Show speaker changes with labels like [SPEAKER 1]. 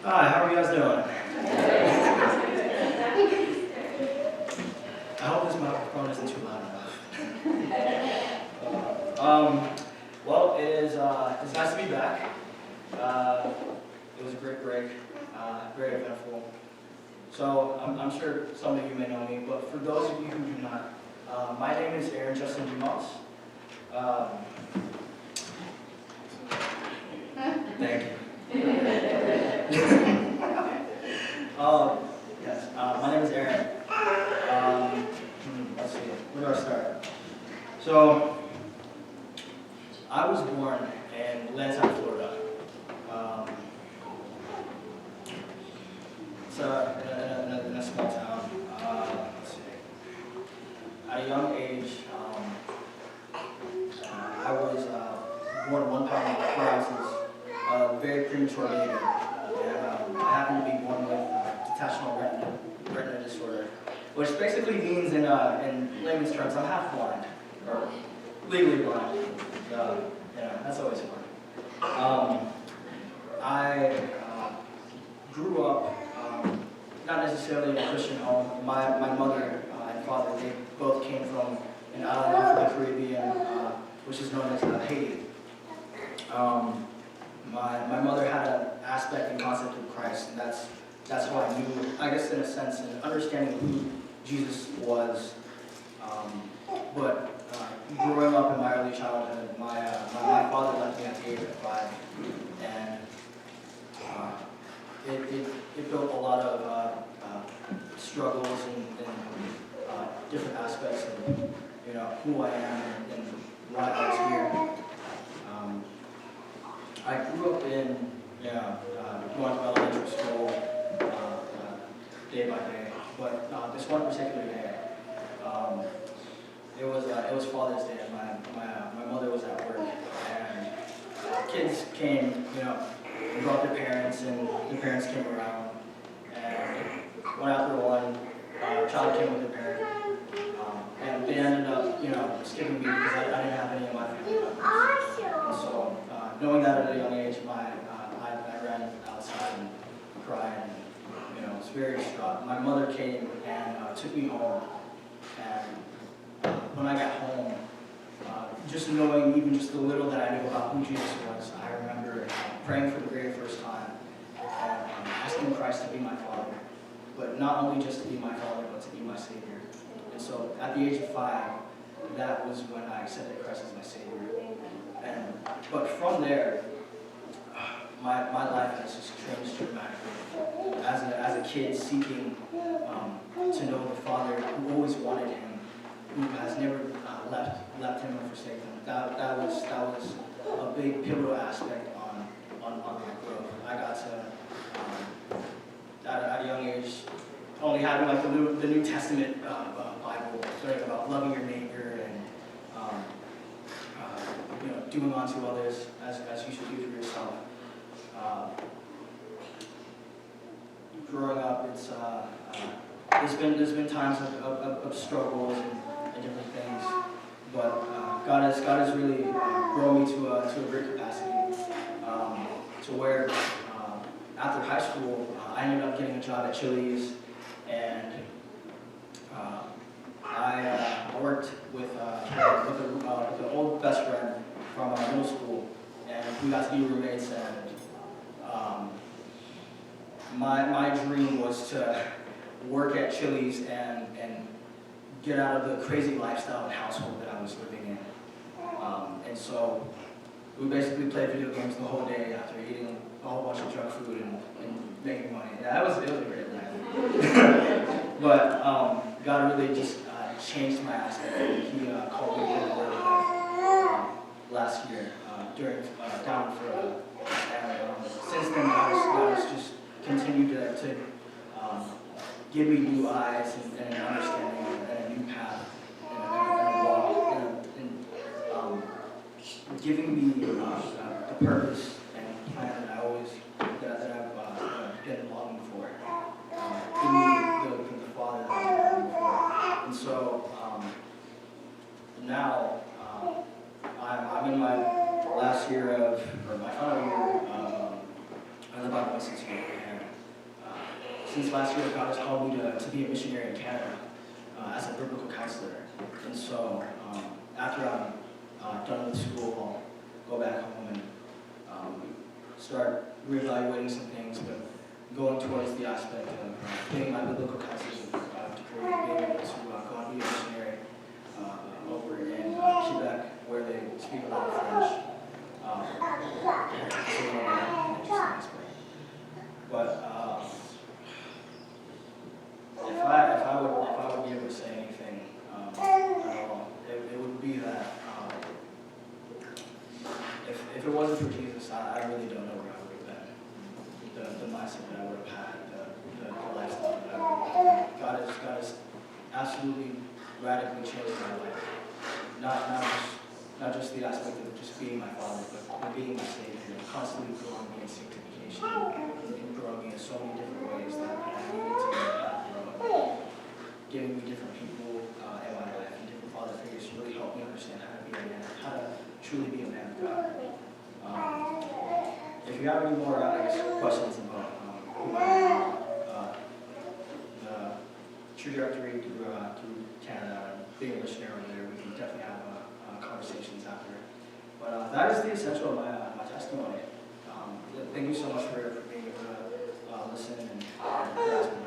[SPEAKER 1] Hi, how are you guys doing? I hope this microphone isn't too loud enough. Well, it's nice to be back. It was a great break, very eventful. So I'm sure some of you may know me, but for those of you who do not, my name is Aaron Justin Dumas. Um, Thank you. Yes, my name is Aaron. Let's see, where do I start? So, I was born in Lansing, Florida. It's in a small town. Let's see. At a young age, I was born 1 pound 4 ounces, very premature baby, and I happened to be born with detachable retina disorder, which basically means in layman's terms, I'm half blind, or legally blind. Yeah, that's always fun. I grew up not necessarily in a Christian home. My mother and father, they both came from an island off the Caribbean, which is known as Haiti. My mother had an aspect and concept of Christ, and that's how I knew, I guess in a sense, in understanding who Jesus was. But growing up in my early childhood, my father left me at the age of 5, and it built a lot of struggles and different aspects of who I am and why I was here. I grew up in going to elementary school day by day, but this one particular day, it was Father's Day, and my mother was at work, and kids came, and brought their parents, and the parents came around, and one after one, child came with their parent, and they ended up, skipping me because I didn't have any of my family members. And so, knowing that at a young age, I ran outside and cried, and was very distraught. My mother came and took me home, and when I got home, just knowing even just the little that I knew about who Jesus was, I remember praying for the very first time and asking Christ to be my Father, but not only just to be my Father, but to be my Savior. And so, at the age of 5, that was when I accepted Christ as my Savior. But from there, my life has just changed dramatically. As a kid seeking to know the Father who always wanted him, who has never left him or forsaken him. That was a big pivotal aspect on my growth. I got to at a young age only having like the New Testament Bible, learning about loving your neighbor and doing unto others as you should do for yourself. Growing up, there's been times of struggles and different things, but God has really grown me to a great capacity, to where after high school I ended up getting a job at Chili's, and I worked with an old best friend from middle school, and we got to be roommates, and my dream was to work at Chili's and get out of the crazy lifestyle and household that I was living in. And so we basically played video games the whole day after eating a whole bunch of junk food and making money. Yeah, it was a great life. But God really just changed my aspect. He called me to the Word last year during down for and since then God has just continued to give me new eyes and an understanding and a new path and a walk and giving me the purpose and plan that I've been longing for. Giving me the Father that I've been longing for. And so now I'm in my last year of, or my final year of the Bible Institute, since last year, God has called me to be a missionary in Canada as a biblical counselor. And so after I'm done with school, I'll go back home and start reevaluating some things, but going towards the aspect of getting my biblical counselor's degree, being able to go and be a missionary over in Quebec, where they speak a lot of French. So an interesting aspect. But if I would be able to say anything at all, it would be that if it wasn't for Jesus, I really don't know where I would have been. The mindset that I would have had, the lifestyle that I would have had. God has absolutely radically changed my life. Not just the aspect of just being my father, but being my savior, constantly growing me in sanctification, and growing me in so many different ways that I needed to grow. Giving me different people in my life and different father figures to really help me understand how to be a man, how to truly be a man of God. If you have any more questions about who I am, the trajectory through Canada, and being a missionary over there, we can definitely have conversations after. But that is the essential of my testimony. Thank you so much for being able to listen and for asking